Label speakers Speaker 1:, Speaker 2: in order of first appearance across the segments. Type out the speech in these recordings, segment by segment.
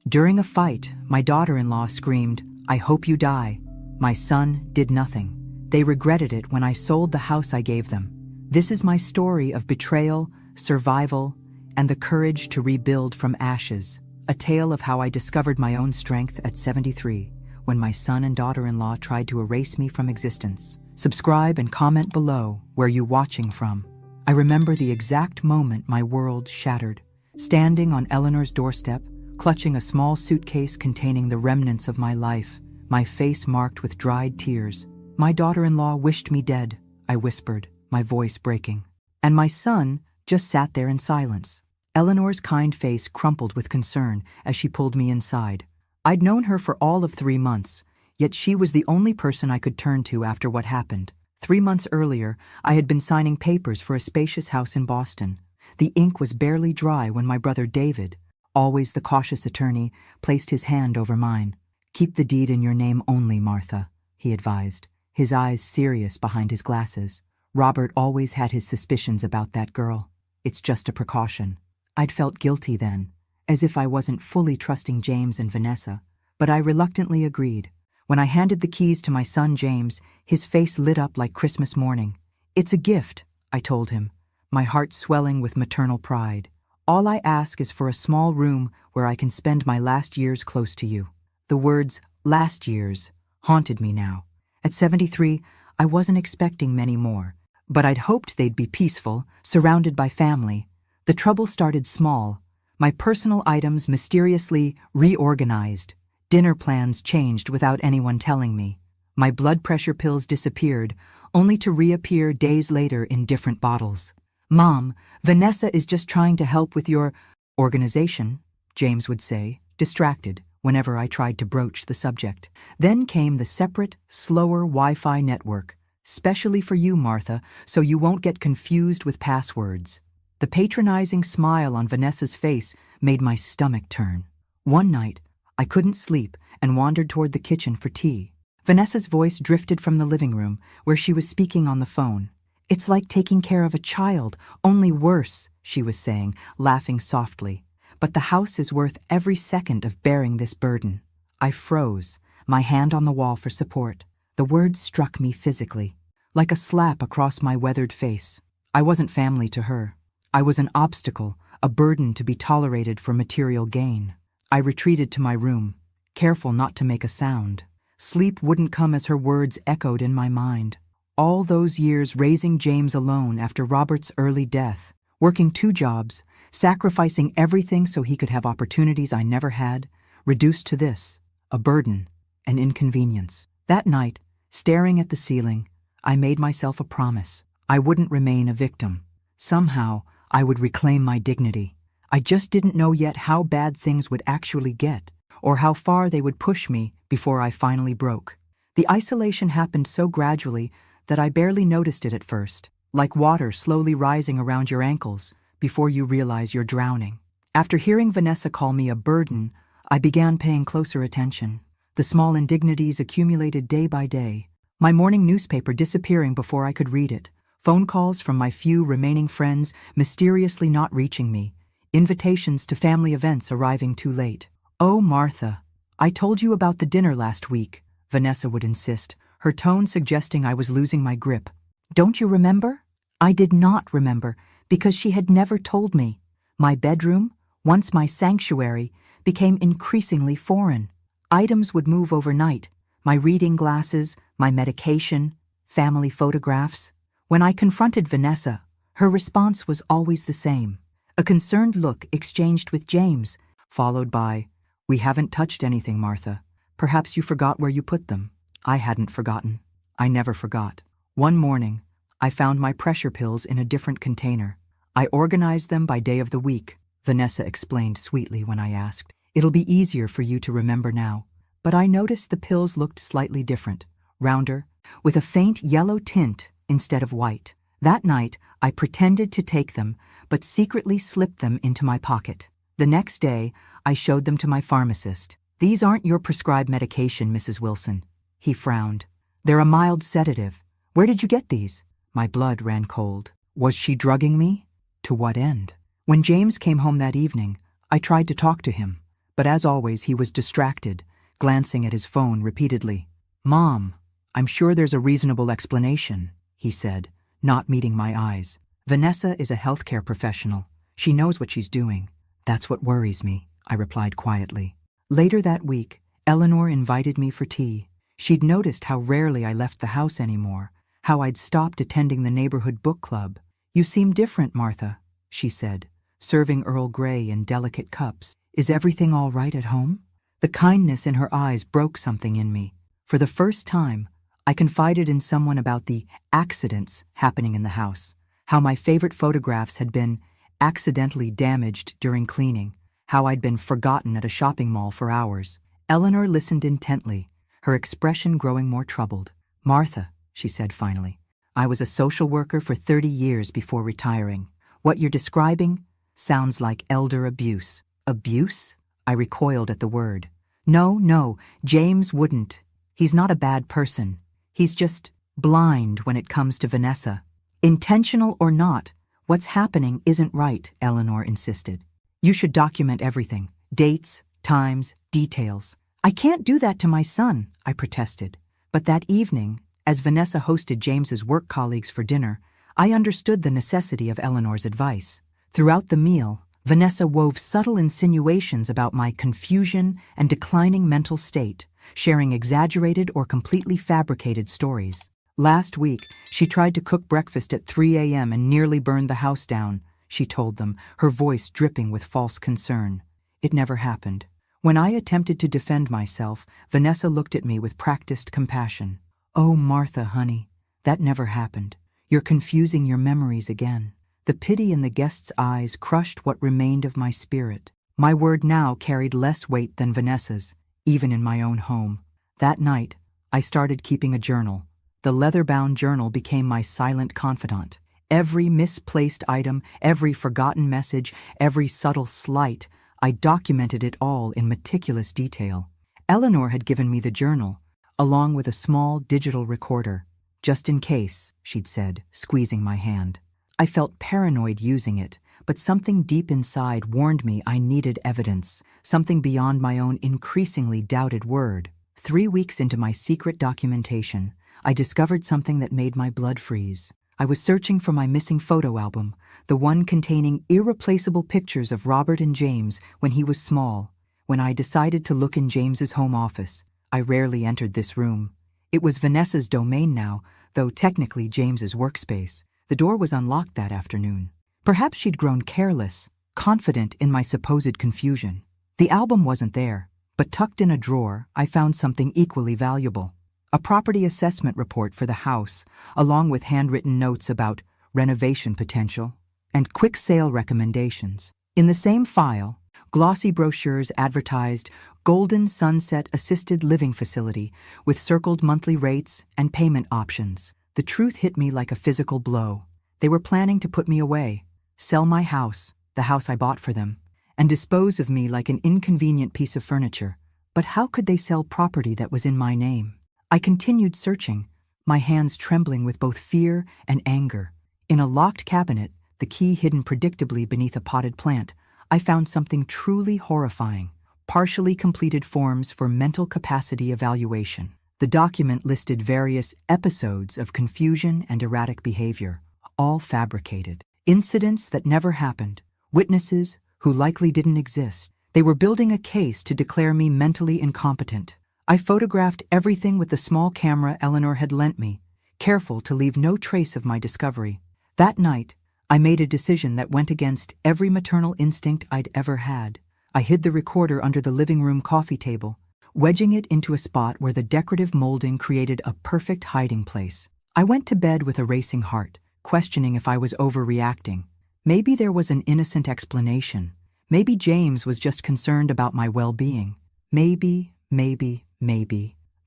Speaker 1: During a fight, my daughter-in-law screamed, "I hope you die." My son did nothing. They regretted it when I sold the house I gave them. This is my story of betrayal, survival, and the courage to rebuild from ashes. A tale of how I discovered my own strength at 73, when my son and daughter-in-law tried to erase me from existence. Subscribe and comment below where you're watching from. I remember the exact moment my world shattered. Standing on Eleanor's doorstep, clutching a small suitcase containing the remnants of my life, my face marked with dried tears. "My daughter-in-law wished me dead," I whispered, my voice breaking. And my son just sat there in silence. Eleanor's kind face crumpled with concern as she pulled me inside. I'd known her for all of 3 months, yet she was the only person I could turn to after what happened. 3 months earlier, I had been signing papers for a spacious house in Boston. The ink was barely dry when my brother David, always the cautious attorney, placed his hand over mine. "Keep the deed in your name only, Martha," he advised, his eyes serious behind his glasses. "Robert always had his suspicions about that girl. It's just a precaution." I'd felt guilty then, as if I wasn't fully trusting James and Vanessa, but I reluctantly agreed. When I handed the keys to my son James, his face lit up like Christmas morning. "It's a gift," I told him, my heart swelling with maternal pride. "All I ask is for a small room where I can spend my last years close to you." The words, "last years," haunted me now. At 73, I wasn't expecting many more, but I'd hoped they'd be peaceful, surrounded by family. The trouble started small. My personal items mysteriously reorganized. Dinner plans changed without anyone telling me. My blood pressure pills disappeared, only to reappear days later in different bottles. "Mom, Vanessa is just trying to help with your organization," James would say, distracted whenever I tried to broach the subject. Then came the separate, slower Wi-Fi network, specially for you, Martha, so you won't get confused with passwords. The patronizing smile on Vanessa's face made my stomach turn. One night, I couldn't sleep and wandered toward the kitchen for tea. Vanessa's voice drifted from the living room, where she was speaking on the phone. "It's like taking care of a child, only worse," she was saying, laughing softly. "But the house is worth every second of bearing this burden." I froze, my hand on the wall for support. The words struck me physically, like a slap across my weathered face. I wasn't family to her. I was an obstacle, a burden to be tolerated for material gain. I retreated to my room, careful not to make a sound. Sleep wouldn't come as her words echoed in my mind. All those years raising James alone after Robert's early death, working 2 jobs, sacrificing everything so he could have opportunities I never had, reduced to this, a burden, an inconvenience. That night, staring at the ceiling, I made myself a promise. I wouldn't remain a victim. Somehow, I would reclaim my dignity. I just didn't know yet how bad things would actually get, or how far they would push me before I finally broke. The isolation happened so gradually that I barely noticed it at first, like water slowly rising around your ankles before you realize you're drowning. After hearing Vanessa call me a burden, I began paying closer attention. The small indignities accumulated day by day. My morning newspaper disappearing before I could read it. Phone calls from my few remaining friends mysteriously not reaching me. Invitations to family events arriving too late. "Oh, Martha, I told you about the dinner last week," Vanessa would insist, her tone suggesting I was losing my grip. "Don't you remember?" I did not remember, because she had never told me. My bedroom, once my sanctuary, became increasingly foreign. Items would move overnight: my reading glasses, my medication, family photographs. When I confronted Vanessa, her response was always the same. A concerned look exchanged with James, followed by, "We haven't touched anything, Martha. Perhaps you forgot where you put them." I hadn't forgotten. I never forgot. One morning, I found my pressure pills in a different container. I organized them by day of the week, Vanessa explained sweetly when I asked. "It'll be easier for you to remember now." But I noticed the pills looked slightly different, rounder, with a faint yellow tint instead of white. That night, I pretended to take them, but secretly slipped them into my pocket. The next day, I showed them to my pharmacist. "These aren't your prescribed medication, Mrs. Wilson." He frowned. "They're a mild sedative. Where did you get these?" My blood ran cold. Was she drugging me? To what end? When James came home that evening, I tried to talk to him, But as always, he was distracted, glancing at his phone repeatedly. "Mom, I'm sure there's a reasonable explanation," he said, not meeting my eyes. "Vanessa is a healthcare professional. She knows what she's doing." "That's what worries me," I replied quietly. Later that week, Eleanor invited me for tea. She'd noticed how rarely I left the house anymore, how I'd stopped attending the neighborhood book club. "You seem different, Martha," she said, serving Earl Grey in delicate cups. "Is everything all right at home?" The kindness in her eyes broke something in me. For the first time, I confided in someone about the accidents happening in the house, how my favorite photographs had been accidentally damaged during cleaning, how I'd been forgotten at a shopping mall for hours. Eleanor listened intently, her expression growing more troubled. "Martha," she said finally, "I was a social worker for 30 years before retiring. What you're describing sounds like elder abuse." "Abuse?" I recoiled at the word. No, James wouldn't. He's not a bad person. He's just blind when it comes to Vanessa. Intentional or not, what's happening isn't right," Eleanor insisted. "You should document everything. Dates, times, details." "I can't do that to my son," I protested. But that evening, as Vanessa hosted James's work colleagues for dinner, I understood the necessity of Eleanor's advice. Throughout the meal, Vanessa wove subtle insinuations about my confusion and declining mental state, sharing exaggerated or completely fabricated stories. Last week, she tried to cook breakfast at 3 a.m. and nearly burned the house down, she told them, her voice dripping with false concern. It never happened. When I attempted to defend myself, Vanessa looked at me with practiced compassion. "Oh, Martha, honey, that never happened. You're confusing your memories again." The pity in the guest's eyes crushed what remained of my spirit. My word now carried less weight than Vanessa's, even in my own home. That night, I started keeping a journal. The leather-bound journal became my silent confidant. Every misplaced item, every forgotten message, every subtle slight, I documented it all in meticulous detail. Eleanor had given me the journal, along with a small digital recorder. "Just in case," she'd said, squeezing my hand. I felt paranoid using it, but something deep inside warned me I needed evidence, something beyond my own increasingly doubted word. 3 weeks into my secret documentation, I discovered something that made my blood freeze. I was searching for my missing photo album, the one containing irreplaceable pictures of Robert and James when he was small. When I decided to look in James's home office, I rarely entered this room. It was Vanessa's domain now, though technically James's workspace. The door was unlocked that afternoon. Perhaps she'd grown careless, confident in my supposed confusion. The album wasn't there, but tucked in a drawer, I found something equally valuable. A property assessment report for the house, along with handwritten notes about renovation potential and quick sale recommendations. In the same file, glossy brochures advertised Golden Sunset Assisted Living Facility with circled monthly rates and payment options. The truth hit me like a physical blow. They were planning to put me away, sell my house, the house I bought for them, and dispose of me like an inconvenient piece of furniture. But how could they sell property that was in my name? I continued searching, my hands trembling with both fear and anger. In a locked cabinet, the key hidden predictably beneath a potted plant, I found something truly horrifying: partially completed forms for mental capacity evaluation. The document listed various episodes of confusion and erratic behavior, all fabricated. Incidents that never happened, witnesses who likely didn't exist. They were building a case to declare me mentally incompetent. I photographed everything with the small camera Eleanor had lent me, careful to leave no trace of my discovery. That night, I made a decision that went against every maternal instinct I'd ever had. I hid the recorder under the living room coffee table, wedging it into a spot where the decorative molding created a perfect hiding place. I went to bed with a racing heart, questioning if I was overreacting. Maybe there was an innocent explanation. Maybe James was just concerned about my well-being. Maybe.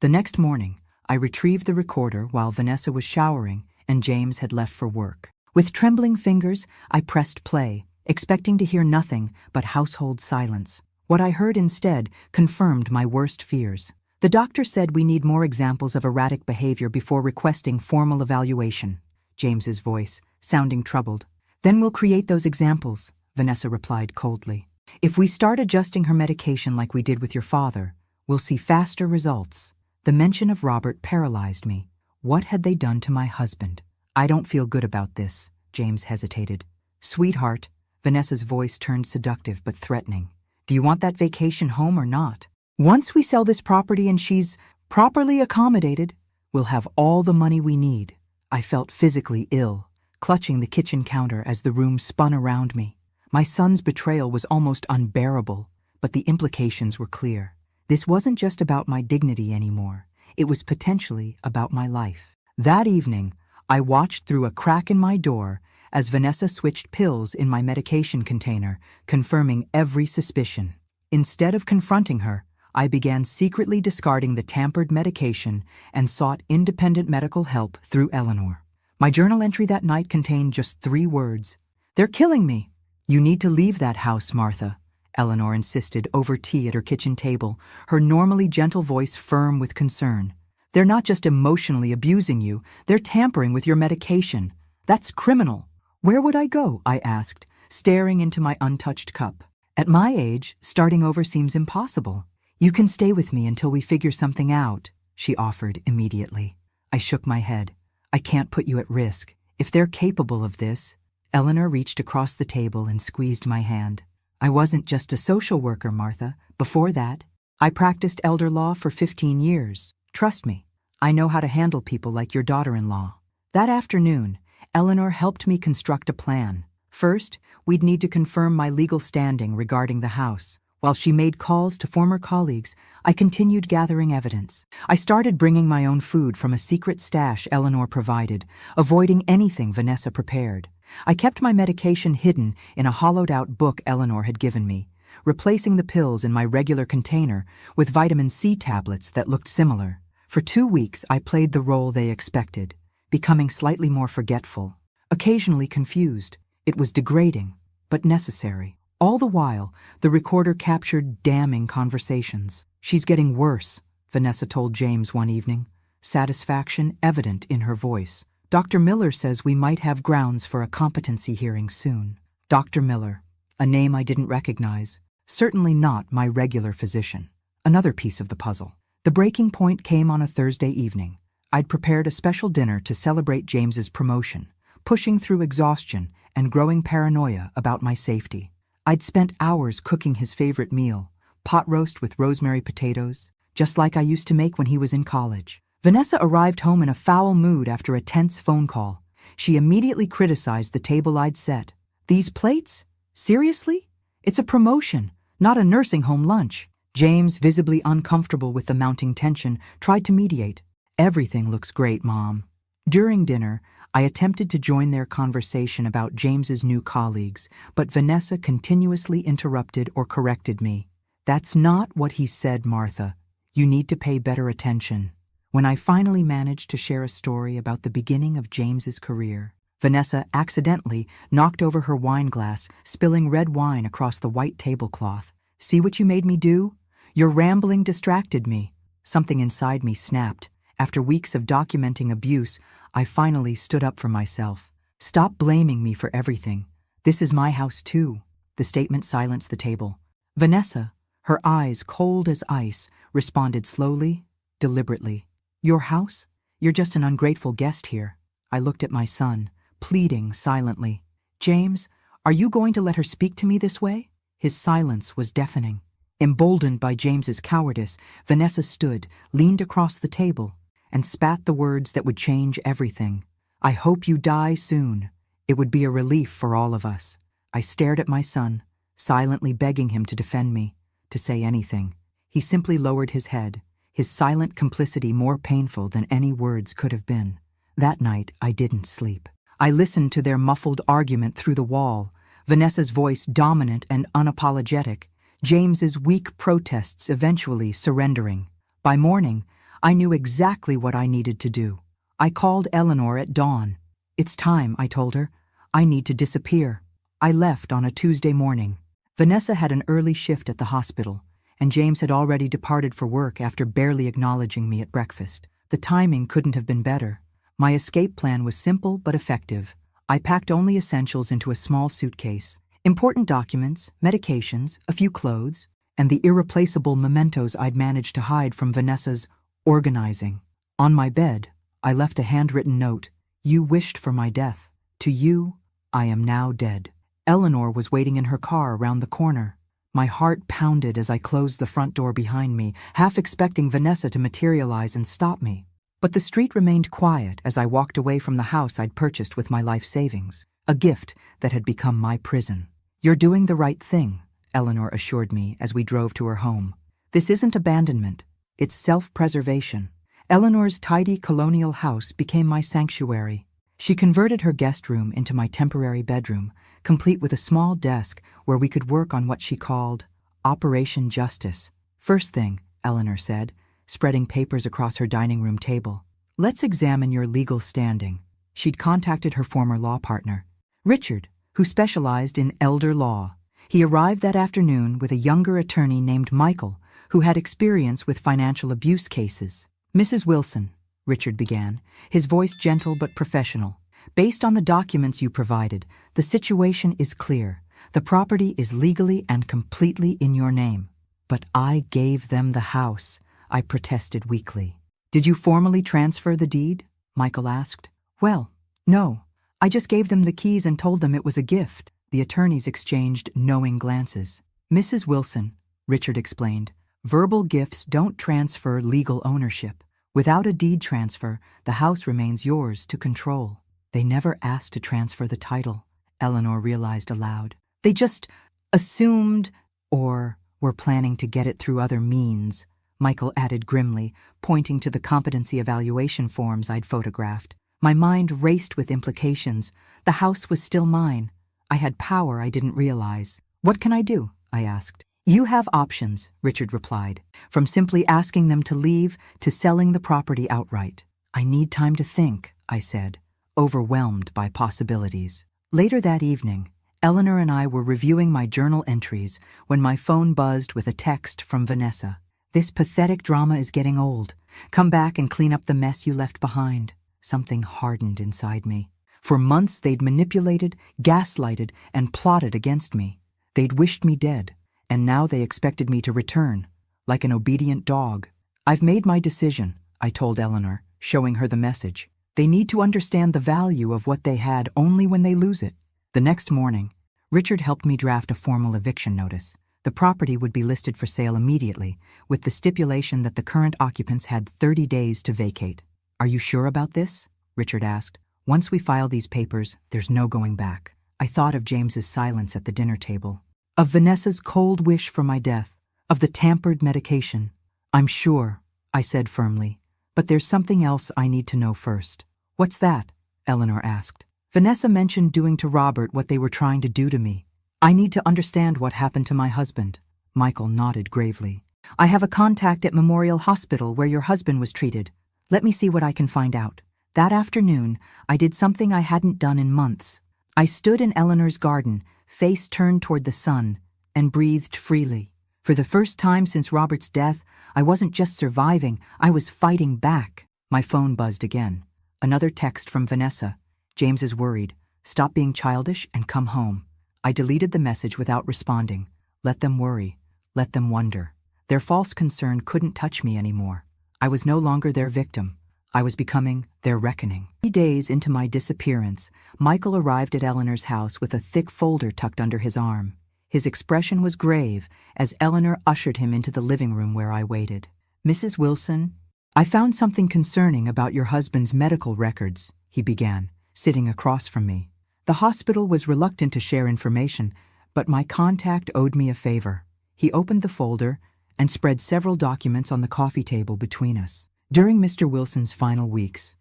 Speaker 1: The next morning, I retrieved the recorder while Vanessa was showering and James had left for work. With trembling fingers, I pressed play, expecting to hear nothing but household silence. What I heard instead confirmed my worst fears. The doctor said we need more examples of erratic behavior before requesting formal evaluation. James's voice, sounding troubled. "Then we'll create those examples," Vanessa replied coldly. If we start adjusting her medication like we did with your father, we'll see faster results. The mention of Robert paralyzed me. What had they done to my husband? I don't feel good about this, James hesitated. Sweetheart, Vanessa's voice turned seductive but threatening. Do you want that vacation home or not? Once we sell this property and she's properly accommodated, we'll have all the money we need. I felt physically ill, clutching the kitchen counter as the room spun around me. My son's betrayal was almost unbearable, but the implications were clear. This wasn't just about my dignity anymore. It was potentially about my life. That evening, I watched through a crack in my door as Vanessa switched pills in my medication container, confirming every suspicion. Instead of confronting her, I began secretly discarding the tampered medication and sought independent medical help through Eleanor. My journal entry that night contained just 3 words. They're killing me. You need to leave that house, Martha, Eleanor insisted over tea at her kitchen table, her normally gentle voice firm with concern. They're not just emotionally abusing you, they're tampering with your medication. That's criminal. Where would I go? I asked, staring into my untouched cup. At my age, starting over seems impossible. You can stay with me until we figure something out, she offered immediately. I shook my head. I can't put you at risk. If they're capable of this. Eleanor reached across the table and squeezed my hand. I wasn't just a social worker, Martha. Before that, I practiced elder law for 15 years. Trust me, I know how to handle people like your daughter-in-law. That afternoon, Eleanor helped me construct a plan. First, we'd need to confirm my legal standing regarding the house. While she made calls to former colleagues, I continued gathering evidence. I started bringing my own food from a secret stash Eleanor provided, avoiding anything Vanessa prepared. I kept my medication hidden in a hollowed-out book Eleanor had given me, replacing the pills in my regular container with vitamin C tablets that looked similar. For 2 weeks, I played the role they expected, becoming slightly more forgetful, occasionally confused. It was degrading, but necessary. All the while, the recorder captured damning conversations. She's getting worse, Vanessa told James one evening, satisfaction evident in her voice. Dr. Miller says we might have grounds for a competency hearing soon. Dr. Miller, a name I didn't recognize, certainly not my regular physician. Another piece of the puzzle. The breaking point came on a Thursday evening. I'd prepared a special dinner to celebrate James's promotion, pushing through exhaustion and growing paranoia about my safety. I'd spent hours cooking his favorite meal, pot roast with rosemary potatoes, just like I used to make when he was in college. Vanessa arrived home in a foul mood after a tense phone call. She immediately criticized the table I'd set. These plates? Seriously? It's a promotion, not a nursing home lunch. James, visibly uncomfortable with the mounting tension, tried to mediate. Everything looks great, Mom. During dinner, I attempted to join their conversation about James's new colleagues, but Vanessa continuously interrupted or corrected me. That's not what he said, Martha. You need to pay better attention. When I finally managed to share a story about the beginning of James's career, Vanessa accidentally knocked over her wine glass, spilling red wine across the white tablecloth. See what you made me do? Your rambling distracted me. Something inside me snapped. After weeks of documenting abuse, I finally stood up for myself. Stop blaming me for everything. This is my house too. The statement silenced the table. Vanessa, her eyes cold as ice, responded slowly, deliberately. Your house? You're just an ungrateful guest here. I looked at my son, pleading silently. James, are you going to let her speak to me this way? His silence was deafening. Emboldened by James's cowardice, Vanessa stood, leaned across the table, and spat the words that would change everything. I hope you die soon. It would be a relief for all of us. I stared at my son, silently begging him to defend me, to say anything. He simply lowered his head, his silent complicity more painful than any words could have been. That night, I didn't sleep. I listened to their muffled argument through the wall, Vanessa's voice dominant and unapologetic, James's weak protests eventually surrendering. By morning, I knew exactly what I needed to do. I called Eleanor at dawn. It's time, I told her. I need to disappear. I left on a Tuesday morning. Vanessa had an early shift at the hospital, and James had already departed for work after barely acknowledging me at breakfast. The timing couldn't have been better. My escape plan was simple but effective. I packed only essentials into a small suitcase, Important documents, medications, a few clothes, and the irreplaceable mementos I'd managed to hide from Vanessa's organizing. On my bed, I left a handwritten note. You wished for my death. To you, I am now dead. Eleanor was waiting in her car around the corner. My heart pounded as I closed the front door behind me, half expecting Vanessa to materialize and stop me. But the street remained quiet as I walked away from the house I'd purchased with my life savings, a gift that had become my prison. You're doing the right thing, Eleanor assured me as we drove to her home. This isn't abandonment, it's self-preservation. Eleanor's tidy colonial house became my sanctuary. She converted her guest room into my temporary bedroom, complete with a small desk where we could work on what she called Operation Justice. First thing, Eleanor said, spreading papers across her dining room table. Let's examine your legal standing. She'd contacted her former law partner, Richard, who specialized in elder law. He arrived that afternoon with a younger attorney named Michael, who had experience with financial abuse cases. Mrs. Wilson, Richard began, his voice gentle but professional. Based on the documents you provided, the situation is clear. The property is legally and completely in your name. But I gave them the house, I protested weakly. Did you formally transfer the deed? Michael asked. Well, no. I just gave them the keys and told them it was a gift. The attorneys exchanged knowing glances. Mrs. Wilson, Richard explained, verbal gifts don't transfer legal ownership. Without a deed transfer, the house remains yours to control. They never asked to transfer the title, Eleanor realized aloud. They just assumed, or were planning to get it through other means, Michael added grimly, pointing to the competency evaluation forms I'd photographed. My mind raced with implications. The house was still mine. I had power I didn't realize. What can I do? I asked. You have options, Richard replied, from simply asking them to leave to selling the property outright. I need time to think, I said, overwhelmed by possibilities. Later that evening, Eleanor and I were reviewing my journal entries when my phone buzzed with a text from Vanessa. This pathetic drama is getting old. Come back and clean up the mess you left behind. Something hardened inside me. For months they'd manipulated, gaslighted, and plotted against me. They'd wished me dead, and now they expected me to return, like an obedient dog. I've made my decision, I told Eleanor, showing her the message. They need to understand the value of what they had only when they lose it. The next morning, Richard helped me draft a formal eviction notice. The property would be listed for sale immediately, with the stipulation that the current occupants had 30 days to vacate. Are you sure about this? Richard asked. Once we file these papers, there's no going back. I thought of James's silence at the dinner table, of Vanessa's cold wish for my death, of the tampered medication. I'm sure, I said firmly, but there's something else I need to know first. What's that? Eleanor asked. Vanessa mentioned doing to Robert what they were trying to do to me. I need to understand what happened to my husband. Michael nodded gravely. I have a contact at Memorial Hospital where your husband was treated. Let me see what I can find out. That afternoon, I did something I hadn't done in months. I stood in Eleanor's garden, face turned toward the sun, and breathed freely. For the first time since Robert's death, I wasn't just surviving, I was fighting back. My phone buzzed again. Another text from Vanessa. James is worried. Stop being childish and come home. I deleted the message without responding. Let them worry. Let them wonder. Their false concern couldn't touch me anymore. I was no longer their victim. I was becoming their reckoning. 3 days into my disappearance, Michael arrived at Eleanor's house with a thick folder tucked under his arm. His expression was grave as Eleanor ushered him into the living room where I waited. Mrs. Wilson, I found something concerning about your husband's medical records, he began, sitting across from me. The hospital was reluctant to share information, but my contact owed me a favor. He opened the folder and spread several documents on the coffee table between us. During Mr. Wilson's final weeks,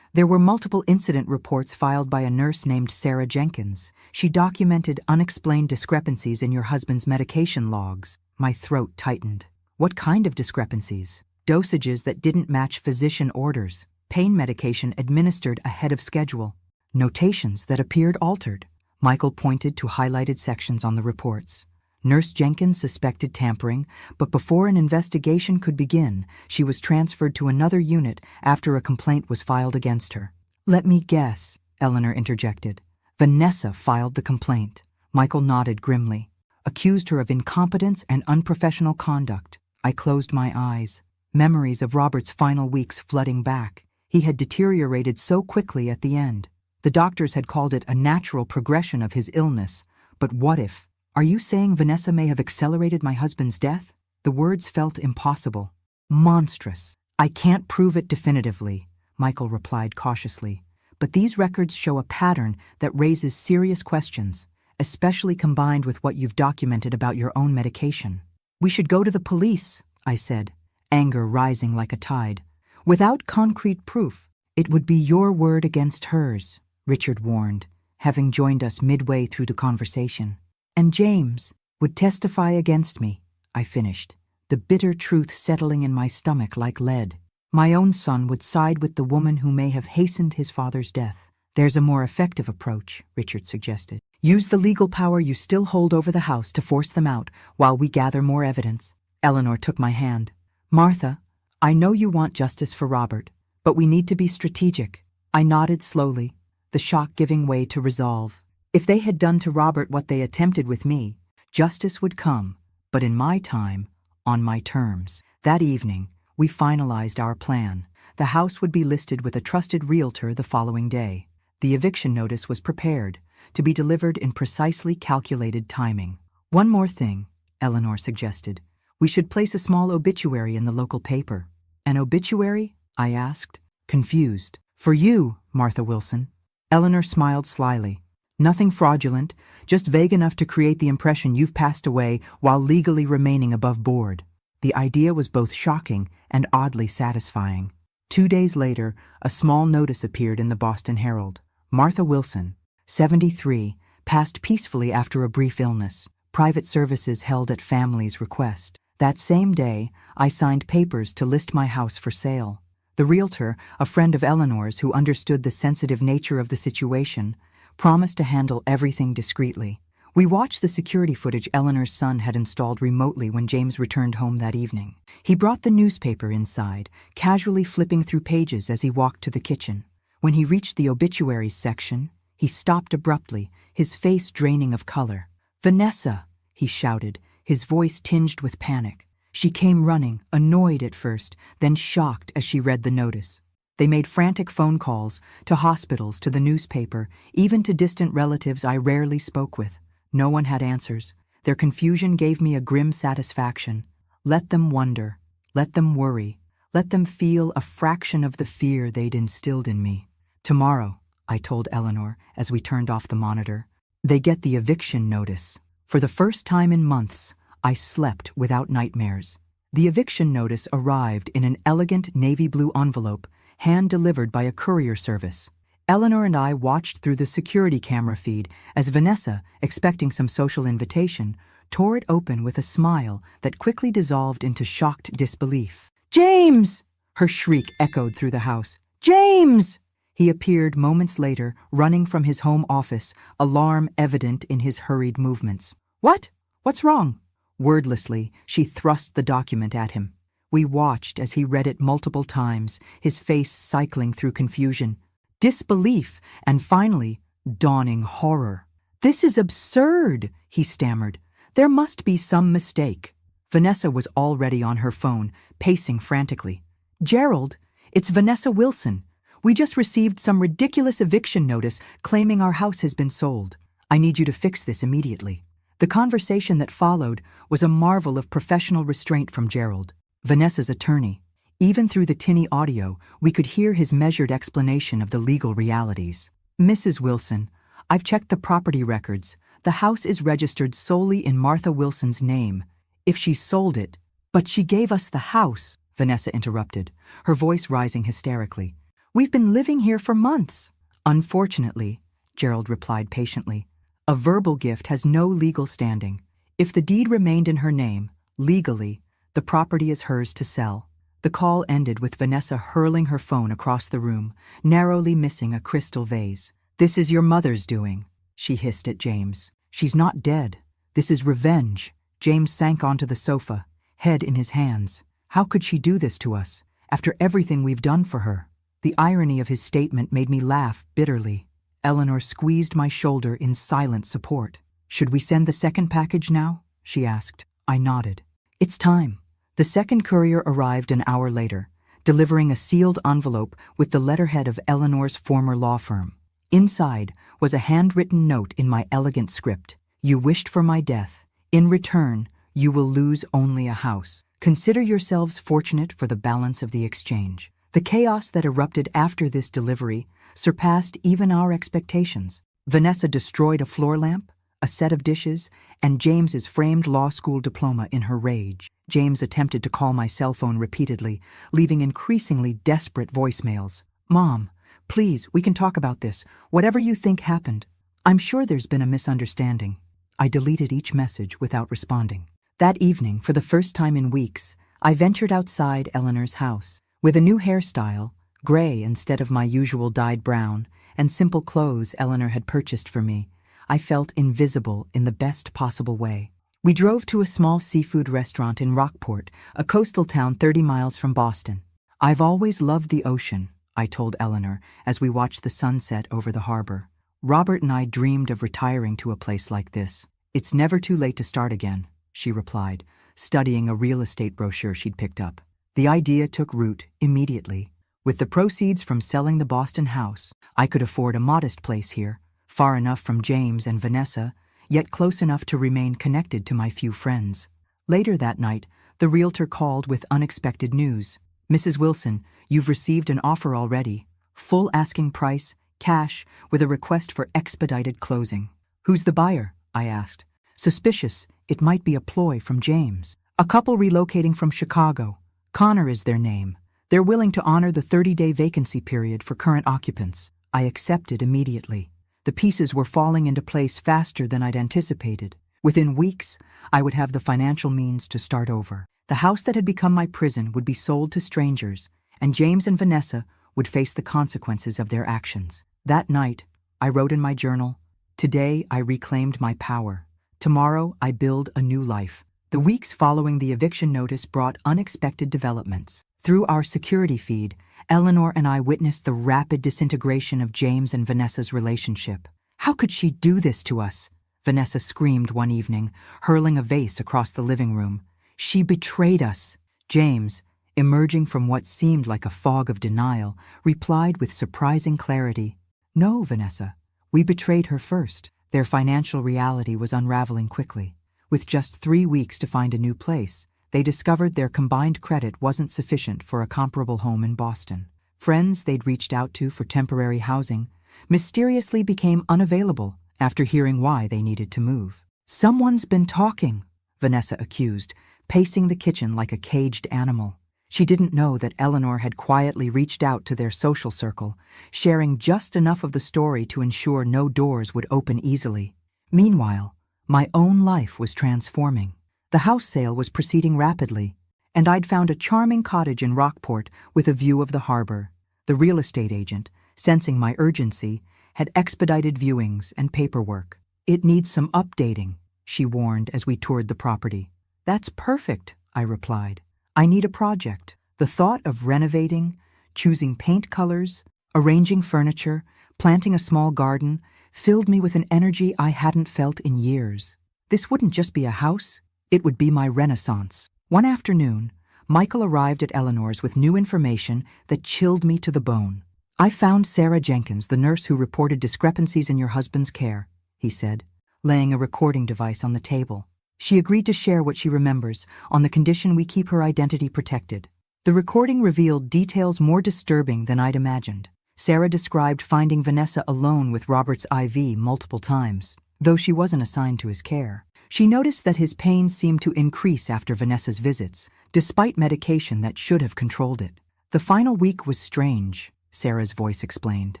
Speaker 1: there were multiple incident reports filed by a nurse named Sarah Jenkins. She documented unexplained discrepancies in your husband's medication logs. My throat tightened. What kind of discrepancies? Dosages that didn't match physician orders, pain medication administered ahead of schedule, notations that appeared altered. Michael pointed to highlighted sections on the reports. Nurse Jenkins suspected tampering, but before an investigation could begin, she was transferred to another unit after a complaint was filed against her. Let me guess, Eleanor interjected. Vanessa filed the complaint. Michael nodded grimly. Accused her of incompetence and unprofessional conduct. I closed my eyes, memories of Robert's final weeks flooding back. He had deteriorated so quickly at the end. The doctors had called it a natural progression of his illness. But what if? Are you saying Vanessa may have accelerated my husband's death? The words felt impossible. Monstrous. I can't prove it definitively, Michael replied cautiously. But these records show a pattern that raises serious questions, especially combined with what you've documented about your own medication. We should go to the police, I said, anger rising like a tide. Without concrete proof, it would be your word against hers, Richard warned, having joined us midway through the conversation. And James would testify against me, I finished, the bitter truth settling in my stomach like lead. My own son would side with the woman who may have hastened his father's death. There's a more effective approach, Richard suggested. Use the legal power you still hold over the house to force them out while we gather more evidence. Eleanor took my hand. Martha, I know you want justice for Robert, but we need to be strategic. I nodded slowly, the shock giving way to resolve. If they had done to Robert what they attempted with me, justice would come, but in my time, on my terms. That evening, we finalized our plan. The house would be listed with a trusted realtor the following day. The eviction notice was prepared, to be delivered in precisely calculated timing. One more thing, Eleanor suggested. We should place a small obituary in the local paper. An obituary? I asked, confused. For you, Martha Wilson. Eleanor smiled slyly. Nothing fraudulent, just vague enough to create the impression you've passed away while legally remaining above board. The idea was both shocking and oddly satisfying. 2 days later, a small notice appeared in the Boston Herald. Martha Wilson, 73, passed peacefully after a brief illness. Private services held at family's request. That same day, I signed papers to list my house for sale. The realtor, a friend of Eleanor's who understood the sensitive nature of the situation, promised to handle everything discreetly. We watched the security footage Eleanor's son had installed remotely when James returned home that evening. He brought the newspaper inside, casually flipping through pages as he walked to the kitchen. When he reached the obituaries section, he stopped abruptly, his face draining of color. "Vanessa!" he shouted, his voice tinged with panic. She came running, annoyed at first, then shocked as she read the notice. They made frantic phone calls, to hospitals, to the newspaper, even to distant relatives I rarely spoke with. No one had answers. Their confusion gave me a grim satisfaction. Let them wonder. Let them worry. Let them feel a fraction of the fear they'd instilled in me. Tomorrow, I told Eleanor as we turned off the monitor, they get the eviction notice. For the first time in months, I slept without nightmares. The eviction notice arrived in an elegant navy blue envelope, hand-delivered by a courier service. Eleanor and I watched through the security camera feed as Vanessa, expecting some social invitation, tore it open with a smile that quickly dissolved into shocked disbelief. "James!" Her shriek echoed through the house. "James!" He appeared moments later, running from his home office, alarm evident in his hurried movements. "What? What's wrong?" Wordlessly, she thrust the document at him. We watched as he read it multiple times, his face cycling through confusion, disbelief, and finally, dawning horror. "This is absurd," he stammered. "There must be some mistake." Vanessa was already on her phone, pacing frantically. "Gerald, it's Vanessa Wilson. We just received some ridiculous eviction notice claiming our house has been sold. I need you to fix this immediately." The conversation that followed was a marvel of professional restraint from Gerald, Vanessa's attorney. Even through the tinny audio, we could hear his measured explanation of the legal realities. "Mrs. Wilson, I've checked the property records. The house is registered solely in Martha Wilson's name. If she sold it—" "But she gave us the house," Vanessa interrupted, her voice rising hysterically. "We've been living here for months." "Unfortunately," Gerald replied patiently, "a verbal gift has no legal standing. If the deed remained in her name, legally, the property is hers to sell." The call ended with Vanessa hurling her phone across the room, narrowly missing a crystal vase. "This is your mother's doing," she hissed at James. "She's not dead. This is revenge." James sank onto the sofa, head in his hands. How could she do this to us, after everything we've done for her? The irony of his statement made me laugh bitterly. Eleanor squeezed my shoulder in silent support. "Should we send the second package now?" she asked. I nodded. "It's time." The second courier arrived an hour later, delivering a sealed envelope with the letterhead of Eleanor's former law firm. Inside was a handwritten note in my elegant script. "You wished for my death. In return, you will lose only a house. Consider yourselves fortunate for the balance of the exchange." The chaos that erupted after this delivery surpassed even our expectations. Vanessa destroyed a floor lamp, a set of dishes, and James's framed law school diploma in her rage. James attempted to call my cell phone repeatedly, leaving increasingly desperate voicemails. "Mom, please, we can talk about this. Whatever you think happened. I'm sure there's been a misunderstanding." I deleted each message without responding. That evening, for the first time in weeks, I ventured outside Eleanor's house. With a new hairstyle, gray instead of my usual dyed brown, and simple clothes Eleanor had purchased for me, I felt invisible in the best possible way. We drove to a small seafood restaurant in Rockport, a coastal town 30 miles from Boston. "I've always loved the ocean," I told Eleanor as we watched the sunset over the harbor. "Robert and I dreamed of retiring to a place like this." "It's never too late to start again," she replied, studying a real estate brochure she'd picked up. The idea took root immediately. With the proceeds from selling the Boston house, I could afford a modest place here, far enough from James and Vanessa, yet close enough to remain connected to my few friends. Later that night, the realtor called with unexpected news. "Mrs. Wilson, you've received an offer already. Full asking price, cash, with a request for expedited closing." "Who's the buyer?" I asked. "Suspicious. It might be a ploy from James. A couple relocating from Chicago. Connor is their name. They're willing to honor the 30-day vacancy period for current occupants." I accepted immediately. The pieces were falling into place faster than I'd anticipated. Within weeks, I would have the financial means to start over. The house that had become my prison would be sold to strangers, and James and Vanessa would face the consequences of their actions. That night, I wrote in my journal, "Today I reclaimed my power. Tomorrow I build a new life." The weeks following the eviction notice brought unexpected developments. Through our security feed, Eleanor and I witnessed the rapid disintegration of James and Vanessa's relationship. "How could she do this to us?" Vanessa screamed one evening, hurling a vase across the living room. "She betrayed us." James, emerging from what seemed like a fog of denial, replied with surprising clarity, "No, Vanessa, we betrayed her first." Their financial reality was unraveling quickly. With just 3 weeks to find a new place, they discovered their combined credit wasn't sufficient for a comparable home in Boston. Friends they'd reached out to for temporary housing mysteriously became unavailable after hearing why they needed to move. "Someone's been talking," Vanessa accused, pacing the kitchen like a caged animal. She didn't know that Eleanor had quietly reached out to their social circle, sharing just enough of the story to ensure no doors would open easily. Meanwhile, my own life was transforming. The house sale was proceeding rapidly, and I'd found a charming cottage in Rockport with a view of the harbor. The real estate agent, sensing my urgency, had expedited viewings and paperwork. "It needs some updating," she warned as we toured the property. "That's perfect," I replied. "I need a project." The thought of renovating, choosing paint colors, arranging furniture, planting a small garden, filled me with an energy I hadn't felt in years. This wouldn't just be a house, it would be my renaissance. One afternoon, Michael arrived at Eleanor's with new information that chilled me to the bone. "I found Sarah Jenkins, the nurse who reported discrepancies in your husband's care," he said, laying a recording device on the table. "She agreed to share what she remembers on the condition we keep her identity protected." The recording revealed details more disturbing than I'd imagined. Sarah described finding Vanessa alone with Robert's IV multiple times, though she wasn't assigned to his care. She noticed that his pain seemed to increase after Vanessa's visits, despite medication that should have controlled it. "The final week was strange," Sarah's voice explained.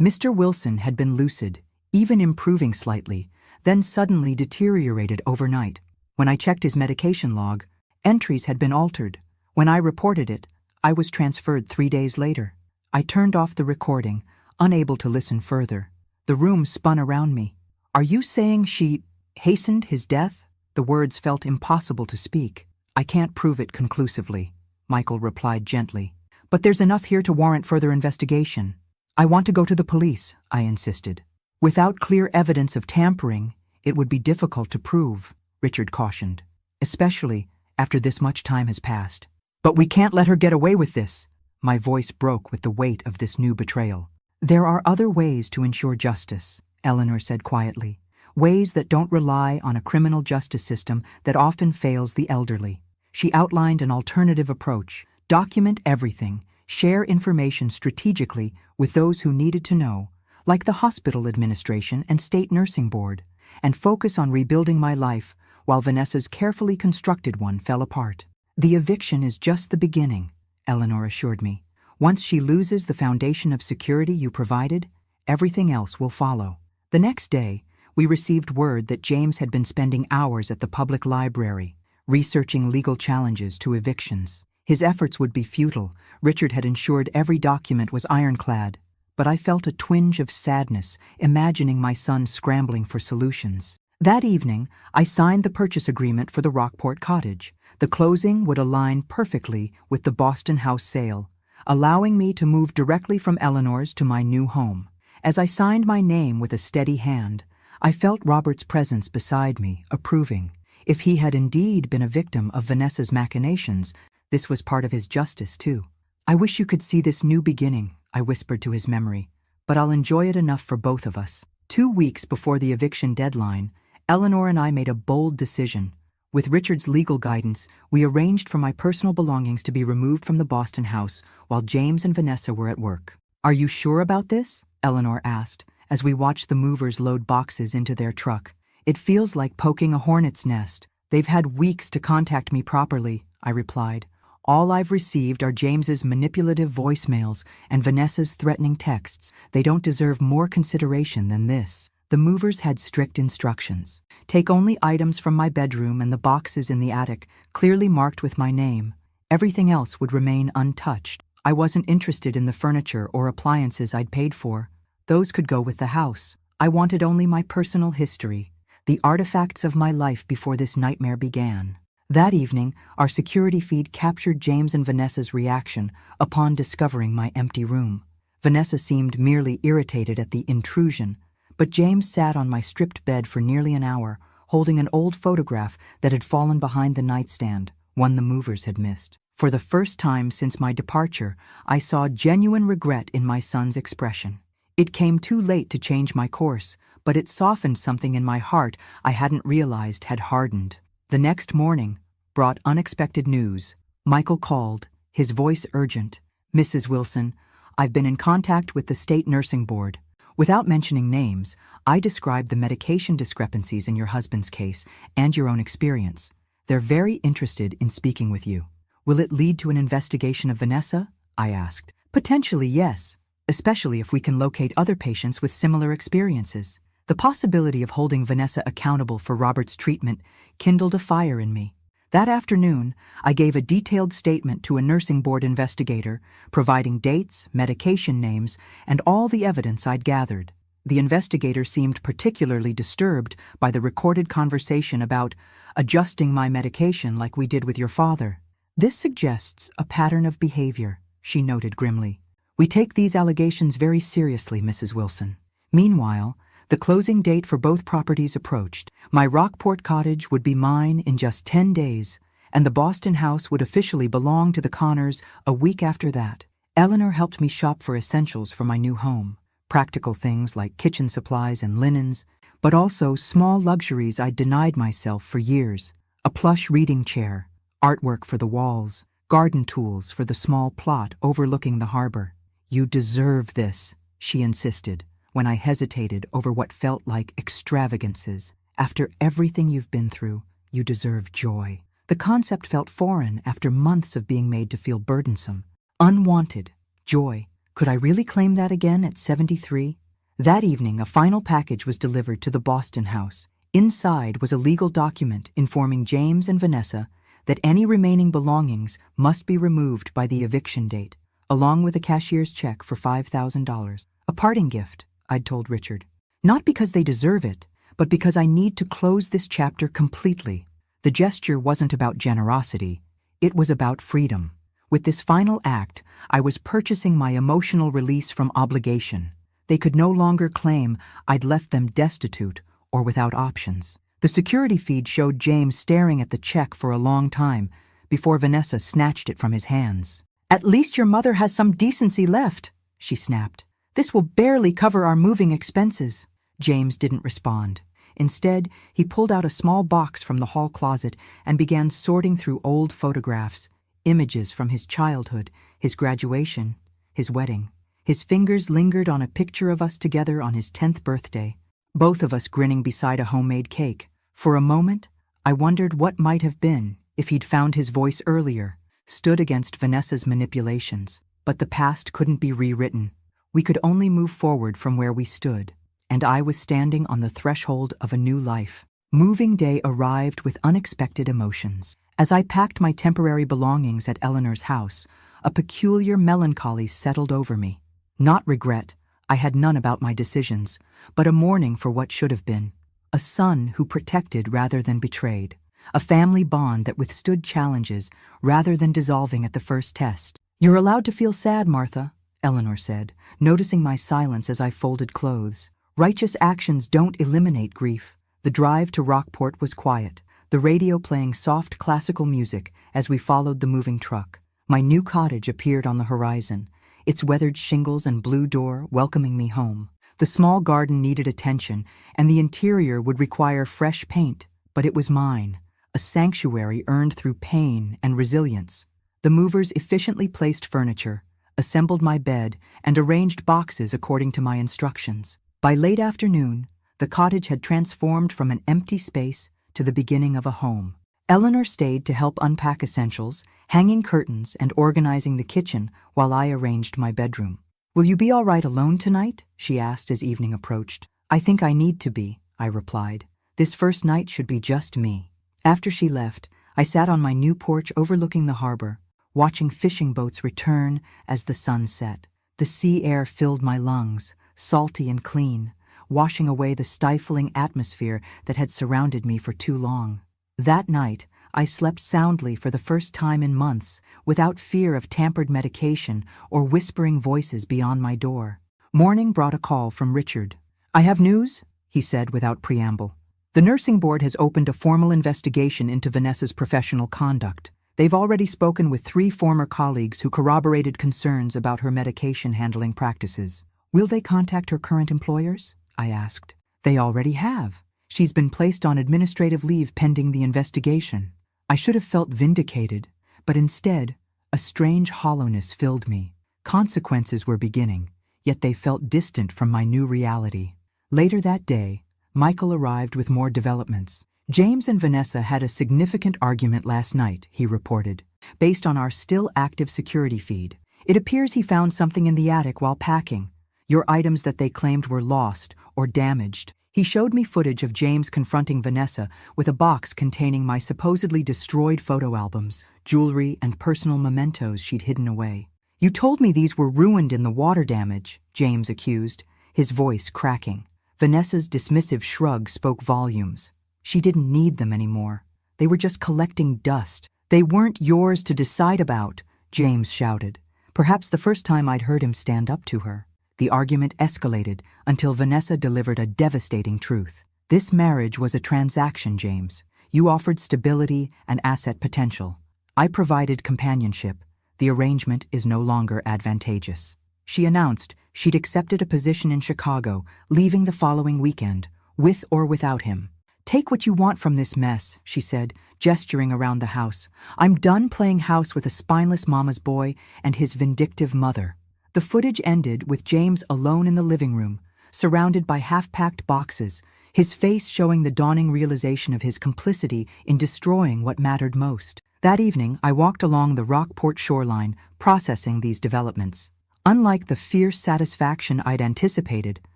Speaker 1: "Mr. Wilson had been lucid, even improving slightly, then suddenly deteriorated overnight. When I checked his medication log, entries had been altered. When I reported it, I was transferred 3 days later." I turned off the recording, unable to listen further. The room spun around me. "Are you saying she hastened his death?" The words felt impossible to speak. "I can't prove it conclusively," Michael replied gently. "But there's enough here to warrant further investigation." "I want to go to the police," I insisted. "Without clear evidence of tampering, It would be difficult to prove, Richard cautioned, especially after this much time has passed. But we can't let her get away with this. My voice broke with the weight of this new betrayal. There are other ways to ensure justice, Eleanor said quietly. Ways that don't rely on a criminal justice system that often fails the elderly. She outlined an alternative approach. Document everything. Share information strategically with those who needed to know, like the hospital administration and state nursing board, and focus on rebuilding my life while Vanessa's carefully constructed one fell apart. The eviction is just the beginning, Eleanor assured me. Once she loses the foundation of security you provided, everything else will follow. The next day, we received word that James had been spending hours at the public library, researching legal challenges to evictions. His efforts would be futile. Richard had ensured every document was ironclad, but I felt a twinge of sadness imagining my son scrambling for solutions. That evening, I signed the purchase agreement for the Rockport cottage. The closing would align perfectly with the Boston house sale, allowing me to move directly from Eleanor's to my new home. As I signed my name with a steady hand, I felt Robert's presence beside me, approving. If he had indeed been a victim of Vanessa's machinations, this was part of his justice, too. I wish you could see this new beginning, I whispered to his memory, but I'll enjoy it enough for both of us. 2 weeks before the eviction deadline, Eleanor and I made a bold decision. With Richard's legal guidance, we arranged for my personal belongings to be removed from the Boston house while James and Vanessa were at work. Are you sure about this? Eleanor asked, as we watched the movers load boxes into their truck. It feels like poking a hornet's nest. They've had weeks to contact me properly, I replied. All I've received are James's manipulative voicemails and Vanessa's threatening texts. They don't deserve more consideration than this. The movers had strict instructions. Take only items from my bedroom and the boxes in the attic, clearly marked with my name. Everything else would remain untouched. I wasn't interested in the furniture or appliances I'd paid for. Those could go with the house. I wanted only my personal history, the artifacts of my life before this nightmare began. That evening, our security feed captured James and Vanessa's reaction upon discovering my empty room. Vanessa seemed merely irritated at the intrusion, but James sat on my stripped bed for nearly an hour, holding an old photograph that had fallen behind the nightstand, one the movers had missed. For the first time since my departure, I saw genuine regret in my son's expression. It came too late to change my course, but it softened something in my heart I hadn't realized had hardened. The next morning brought unexpected news. Michael called, his voice urgent. Mrs. Wilson, I've been in contact with the state nursing board. Without mentioning names, I described the medication discrepancies in your husband's case and your own experience. They're very interested in speaking with you. Will it lead to an investigation of Vanessa? I asked. Potentially, yes, especially if we can locate other patients with similar experiences. The possibility of holding Vanessa accountable for Robert's treatment kindled a fire in me. That afternoon, I gave a detailed statement to a nursing board investigator, providing dates, medication names, and all the evidence I'd gathered. The investigator seemed particularly disturbed by the recorded conversation about adjusting my medication like we did with your father. This suggests a pattern of behavior, she noted grimly. We take these allegations very seriously, Mrs. Wilson. Meanwhile, the closing date for both properties approached. My Rockport cottage would be mine in just 10 days, and the Boston house would officially belong to the Connors a week after that. Eleanor helped me shop for essentials for my new home, practical things like kitchen supplies and linens, but also small luxuries I'd denied myself for years. A plush reading chair, artwork for the walls, garden tools for the small plot overlooking the harbor. You deserve this, she insisted, when I hesitated over what felt like extravagances. After everything you've been through, you deserve joy. The concept felt foreign after months of being made to feel burdensome. Unwanted joy. Could I really claim that again at 73? That evening, a final package was delivered to the Boston house. Inside was a legal document informing James and Vanessa that any remaining belongings must be removed by the eviction date, along with a cashier's check for $5,000. A parting gift, I'd told Richard. Not because they deserve it, but because I need to close this chapter completely. The gesture wasn't about generosity, it was about freedom. With this final act, I was purchasing my emotional release from obligation. They could no longer claim I'd left them destitute or without options. The security feed showed James staring at the check for a long time before Vanessa snatched it from his hands. "At least your mother has some decency left," she snapped. "This will barely cover our moving expenses." James didn't respond. Instead, he pulled out a small box from the hall closet and began sorting through old photographs, images from his childhood, his graduation, his wedding. His fingers lingered on a picture of us together on his 10th birthday, both of us grinning beside a homemade cake. For a moment, I wondered what might have been if he'd found his voice earlier, stood against Vanessa's manipulations. But the past couldn't be rewritten. We could only move forward from where we stood, and I was standing on the threshold of a new life. Moving day arrived with unexpected emotions. As I packed my temporary belongings at Eleanor's house, a peculiar melancholy settled over me. Not regret, I had none about my decisions, but a mourning for what should have been. A son who protected rather than betrayed. A family bond that withstood challenges rather than dissolving at the first test. "You're allowed to feel sad, Martha," Eleanor said, noticing my silence as I folded clothes. "Righteous actions don't eliminate grief." The drive to Rockport was quiet, the radio playing soft classical music as we followed the moving truck. My new cottage appeared on the horizon, its weathered shingles and blue door welcoming me home. The small garden needed attention, and the interior would require fresh paint, but it was mine, a sanctuary earned through pain and resilience. The movers efficiently placed furniture, assembled my bed, and arranged boxes according to my instructions. By late afternoon, the cottage had transformed from an empty space to the beginning of a home. Eleanor stayed to help unpack essentials, hanging curtains and organizing the kitchen while I arranged my bedroom. "Will you be all right alone tonight?" she asked as evening approached. "I think I need to be," I replied. "This first night should be just me." After she left, I sat on my new porch overlooking the harbor, watching fishing boats return as the sun set. The sea air filled my lungs, salty and clean, washing away the stifling atmosphere that had surrounded me for too long. That night, I slept soundly for the first time in months, without fear of tampered medication or whispering voices beyond my door. Morning brought a call from Richard. "I have news," he said without preamble. "The nursing board has opened a formal investigation into Vanessa's professional conduct. They've already spoken with 3 former colleagues who corroborated concerns about her medication handling practices." "Will they contact her current employers?" I asked. "They already have. She's been placed on administrative leave pending the investigation." I should have felt vindicated, but instead, a strange hollowness filled me. Consequences were beginning, yet they felt distant from my new reality. Later that day, Michael arrived with more developments. "James and Vanessa had a significant argument last night," he reported, based on our still active security feed. "It appears he found something in the attic while packing, your items that they claimed were lost or damaged." He showed me footage of James confronting Vanessa with a box containing my supposedly destroyed photo albums, jewelry, and personal mementos she'd hidden away. "You told me these were ruined in the water damage," James accused, his voice cracking. Vanessa's dismissive shrug spoke volumes. She didn't need them anymore. They were just collecting dust. "They weren't yours to decide about," James shouted, perhaps the first time I'd heard him stand up to her. The argument escalated until Vanessa delivered a devastating truth. "This marriage was a transaction, James. You offered stability and asset potential. I provided companionship. The arrangement is no longer advantageous." She announced she'd accepted a position in Chicago, leaving the following weekend, with or without him. "Take what you want from this mess," she said, gesturing around the house. "I'm done playing house with a spineless mama's boy and his vindictive mother." The footage ended with James alone in the living room, surrounded by half-packed boxes, his face showing the dawning realization of his complicity in destroying what mattered most. That evening, I walked along the Rockport shoreline, processing these developments. Unlike the fierce satisfaction I'd anticipated,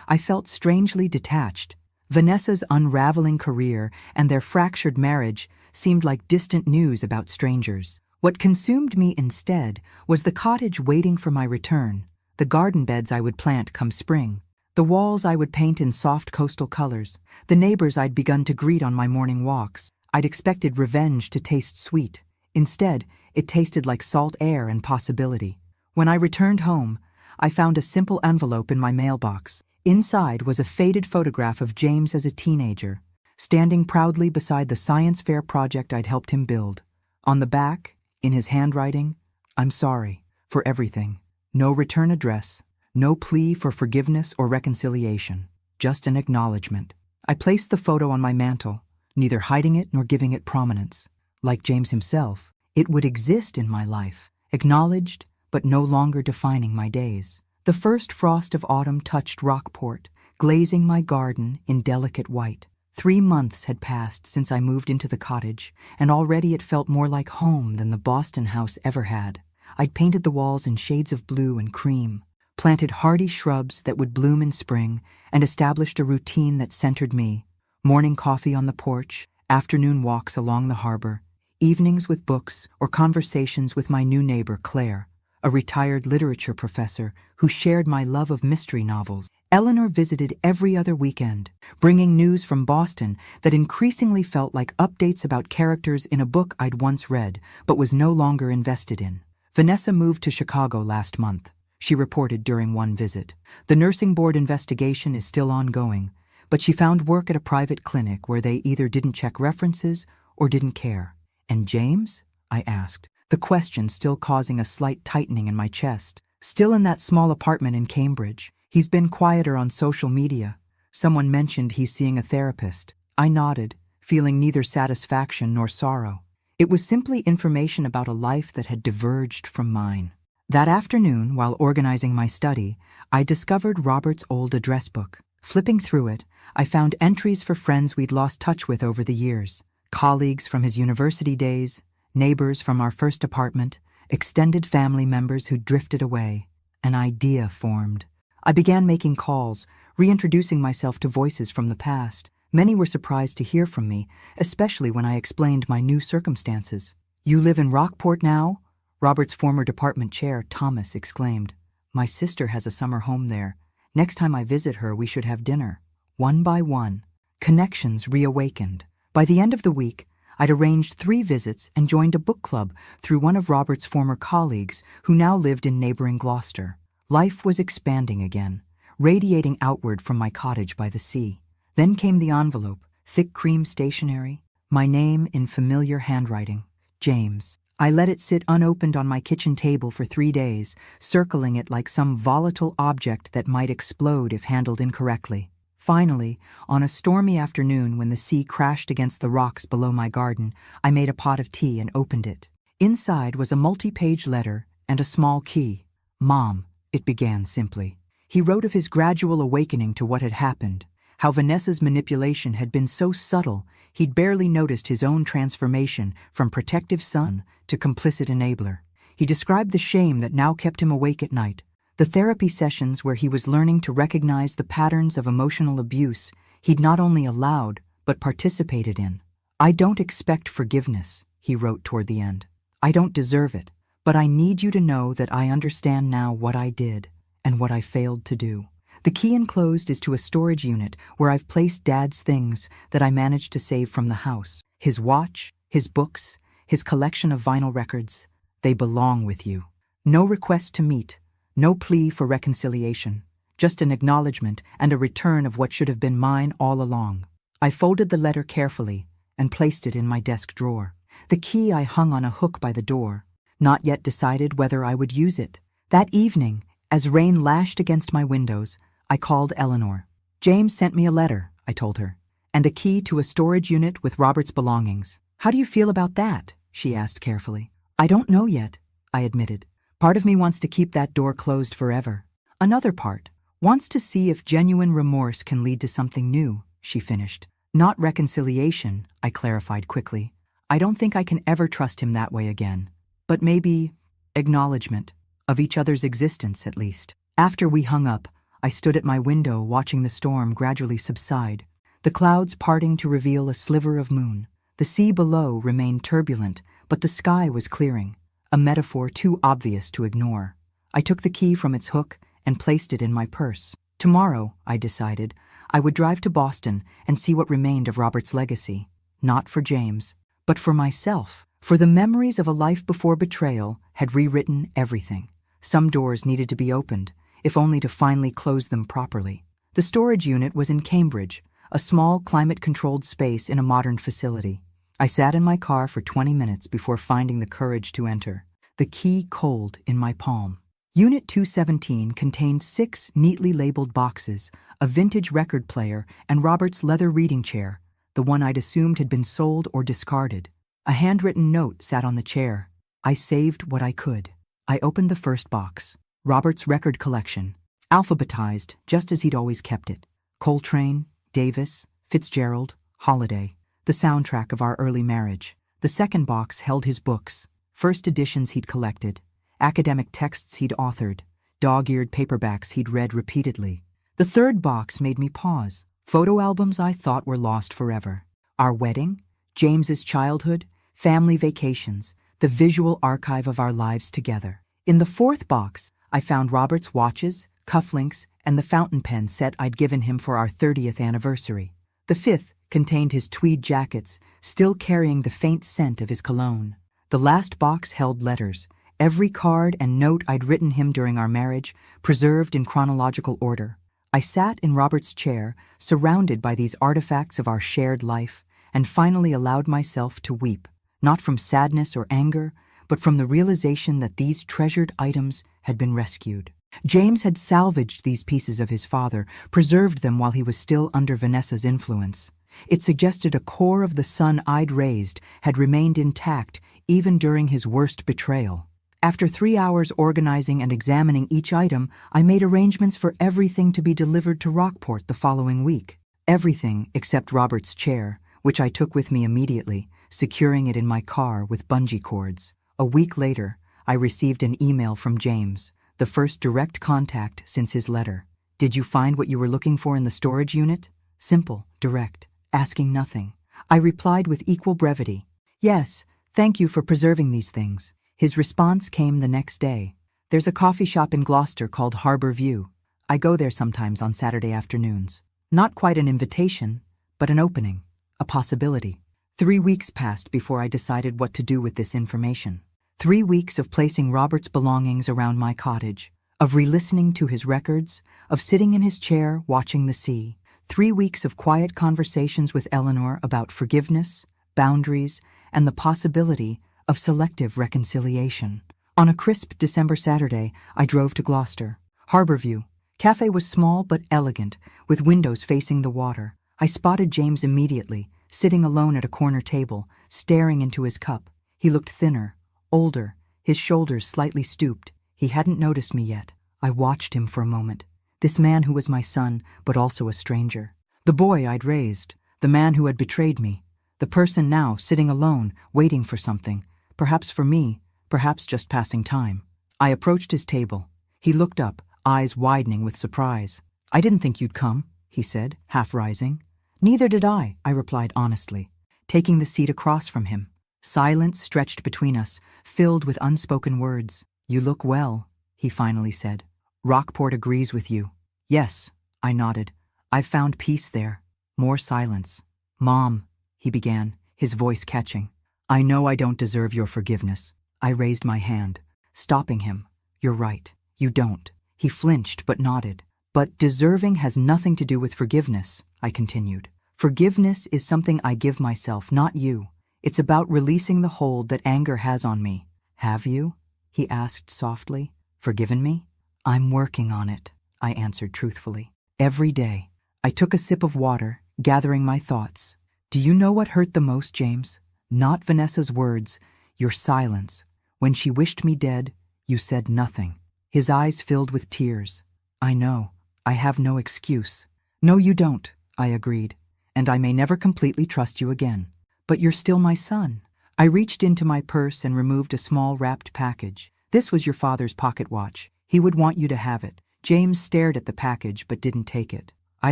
Speaker 1: I felt strangely detached. Vanessa's unraveling career and their fractured marriage seemed like distant news about strangers. What consumed me instead was the cottage waiting for my return, the garden beds I would plant come spring, the walls I would paint in soft coastal colors, the neighbors I'd begun to greet on my morning walks. I'd expected revenge to taste sweet. Instead, it tasted like salt air and possibility. When I returned home, I found a simple envelope in my mailbox. Inside was a faded photograph of James as a teenager, standing proudly beside the science fair project I'd helped him build. On the back, in his handwriting, "I'm sorry for everything. No return address, no plea for forgiveness or reconciliation, just an acknowledgement." I placed the photo on my mantle, neither hiding it nor giving it prominence. Like James himself, it would exist in my life, acknowledged but no longer defining my days. The first frost of autumn touched Rockport, glazing my garden in delicate white. 3 months had passed since I moved into the cottage, and already it felt more like home than the Boston house ever had. I'd painted the walls in shades of blue and cream, planted hardy shrubs that would bloom in spring, and established a routine that centered me. Morning coffee on the porch, afternoon walks along the harbor, evenings with books or conversations with my new neighbor, Claire, a retired literature professor who shared my love of mystery novels. Eleanor visited every other weekend, bringing news from Boston that increasingly felt like updates about characters in a book I'd once read but was no longer invested in. Vanessa moved to Chicago last month, she reported during one visit. The nursing board investigation is still ongoing, but she found work at a private clinic where they either didn't check references or didn't care. "And James?" I asked, the question still causing a slight tightening in my chest. "Still in that small apartment in Cambridge. He's been quieter on social media. Someone mentioned he's seeing a therapist." I nodded, feeling neither satisfaction nor sorrow. It was simply information about a life that had diverged from mine. That afternoon, while organizing my study, I discovered Robert's old address book. Flipping through it, I found entries for friends we'd lost touch with over the years, colleagues from his university days, neighbors from our first apartment, extended family members who'd drifted away. An idea formed. I began making calls, reintroducing myself to voices from the past. Many were surprised to hear from me, especially when I explained my new circumstances. "You live in Rockport now?" Robert's former department chair, Thomas, exclaimed. "My sister has a summer home there. Next time I visit her, we should have dinner." One by one, connections reawakened. By the end of the week, I'd arranged 3 visits and joined a book club through one of Robert's former colleagues who now lived in neighboring Gloucester. Life was expanding again, radiating outward from my cottage by the sea. Then came the envelope, thick cream stationery, my name in familiar handwriting, James. I let it sit unopened on my kitchen table for 3 days, circling it like some volatile object that might explode if handled incorrectly. Finally, on a stormy afternoon when the sea crashed against the rocks below my garden, I made a pot of tea and opened it. Inside was a multi-page letter and a small key. "Mom," it began simply. He wrote of his gradual awakening to what had happened, how Vanessa's manipulation had been so subtle he'd barely noticed his own transformation from protective son to complicit enabler. He described the shame that now kept him awake at night, the therapy sessions where he was learning to recognize the patterns of emotional abuse he'd not only allowed but participated in. "I don't expect forgiveness," he wrote toward the end. "I don't deserve it, but I need you to know that I understand now what I did and what I failed to do. The key enclosed is to a storage unit where I've placed Dad's things that I managed to save from the house. His watch, his books, his collection of vinyl records. They belong with you. No request to meet, no plea for reconciliation, just an acknowledgement and a return of what should have been mine all along." I folded the letter carefully and placed it in my desk drawer. The key I hung on a hook by the door, not yet decided whether I would use it. That evening, as rain lashed against my windows, I called Eleanor. "James sent me a letter," I told her, "and a key to a storage unit with Robert's belongings. How do you feel about that?" she asked carefully. "I don't know yet," I admitted. "Part of me wants to keep that door closed forever. Another part wants to see if genuine remorse can lead to something new," she finished. "Not reconciliation," I clarified quickly. "I don't think I can ever trust him that way again. But maybe acknowledgement of each other's existence, at least." After we hung up, I stood at my window watching the storm gradually subside, the clouds parting to reveal a sliver of moon. The sea below remained turbulent, but the sky was clearing, a metaphor too obvious to ignore. I took the key from its hook and placed it in my purse. Tomorrow, I decided, I would drive to Boston and see what remained of Robert's legacy. Not for James, but for myself. For the memories of a life before betrayal had rewritten everything. Some doors needed to be opened, if only to finally close them properly. The The storage unit was in Cambridge, a small climate-controlled space in a modern facility. I sat in my car for 20 minutes before finding the courage to enter, the key cold in my palm. Unit 217 contained 6 neatly labeled boxes, a vintage record player, and Robert's leather reading chair, the one I'd assumed had been sold or discarded. A handwritten note sat on the chair. I saved what I could. I opened the first box. Robert's record collection, alphabetized just as he'd always kept it. Coltrane, Davis, Fitzgerald, Holiday, the soundtrack of our early marriage. The second box held his books, first editions he'd collected, academic texts he'd authored, dog-eared paperbacks he'd read repeatedly. The third box made me pause. Photo albums I thought were lost forever. Our wedding, James's childhood, family vacations, the visual archive of our lives together. In the fourth box, I found Robert's watches, cufflinks, and the fountain pen set I'd given him for our 30th anniversary. The fifth contained his tweed jackets, still carrying the faint scent of his cologne. The last box held letters, every card and note I'd written him during our marriage, preserved in chronological order. I sat in Robert's chair, surrounded by these artifacts of our shared life, and finally allowed myself to weep, not from sadness or anger, but from the realization that these treasured items had been rescued. James had salvaged these pieces of his father, preserved them while he was still under Vanessa's influence. It suggested a core of the son I'd raised had remained intact even during his worst betrayal. After 3 hours organizing and examining each item, I made arrangements for everything to be delivered to Rockport the following week. Everything except Robert's chair, which I took with me immediately, securing it in my car with bungee cords. A week later, I received an email from James, the first direct contact since his letter. Did you find what you were looking for in the storage unit? Simple, direct, asking nothing. I replied with equal brevity. Yes, thank you for preserving these things. His response came the next day. There's a coffee shop in Gloucester called Harbour View. I go there sometimes on Saturday afternoons. Not quite an invitation, but an opening, a possibility. 3 weeks passed before I decided what to do with this information. 3 weeks of placing Robert's belongings around my cottage, of re-listening to his records, of sitting in his chair watching the sea. 3 weeks of quiet conversations with Eleanor about forgiveness, boundaries, and the possibility of selective reconciliation. On a crisp December Saturday, I drove to Gloucester. Harbour View. Cafe was small but elegant, with windows facing the water. I spotted James immediately, sitting alone at a corner table, staring into his cup. He looked thinner, older, his shoulders slightly stooped. He hadn't noticed me yet. I watched him for a moment. This man who was my son, but also a stranger. The boy I'd raised. The man who had betrayed me. The person now sitting alone, waiting for something. Perhaps for me, perhaps just passing time. I approached his table. He looked up, eyes widening with surprise. I didn't think you'd come, he said, half rising. Neither did I replied honestly, taking the seat across from him. Silence stretched between us, filled with unspoken words. You look well, he finally said. Rockport agrees with you. Yes, I nodded. I've found peace there. More silence. Mom, he began, his voice catching. I know I don't deserve your forgiveness. I raised my hand, stopping him. You're right. You don't. He flinched but nodded. But deserving has nothing to do with forgiveness, I continued. Forgiveness is something I give myself, not you. It's about releasing the hold that anger has on me. Have you? He asked softly. Forgiven me? I'm working on it, I answered truthfully. Every day. I took a sip of water, gathering my thoughts. Do you know what hurt the most, James? Not Vanessa's words, your silence. When she wished me dead, you said nothing. His eyes filled with tears. I know. I have no excuse. No, you don't, I agreed. And I may never completely trust you again. But you're still my son. I reached into my purse and removed a small wrapped package. This was your father's pocket watch. He would want you to have it. James stared at the package but didn't take it. I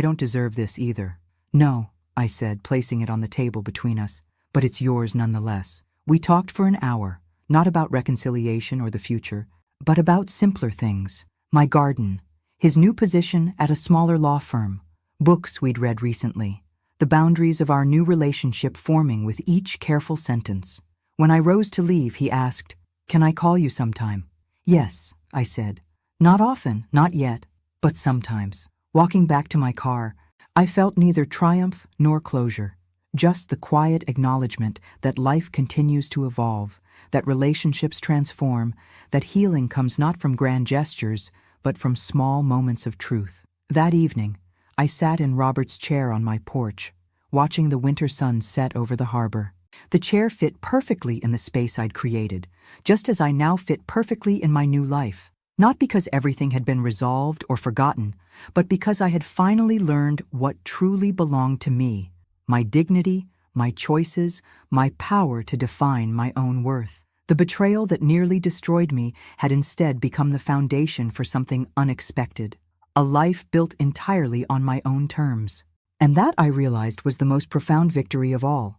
Speaker 1: don't deserve this either. No, I said, placing it on the table between us. But it's yours nonetheless. We talked for an hour, not about reconciliation or the future, but about simpler things. My garden, his new position at a smaller law firm, books we'd read recently, the boundaries of our new relationship forming with each careful sentence. When I rose to leave, he asked, "Can I call you sometime?" Yes, I said. Not often, not yet, but sometimes. Walking back to my car, I felt neither triumph nor closure, just the quiet acknowledgement that life continues to evolve, that relationships transform, that healing comes not from grand gestures, but from small moments of truth. That evening, I sat in Robert's chair on my porch, watching the winter sun set over the harbor. The chair fit perfectly in the space I'd created, just as I now fit perfectly in my new life. Not because everything had been resolved or forgotten, but because I had finally learned what truly belonged to me, my dignity, my choices, my power to define my own worth. The betrayal that nearly destroyed me had instead become the foundation for something unexpected, a life built entirely on my own terms. And that, I realized, was the most profound victory of all.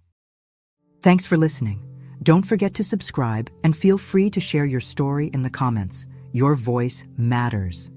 Speaker 1: Thanks for listening. Don't forget to subscribe and feel free to share your story in the comments. Your voice matters.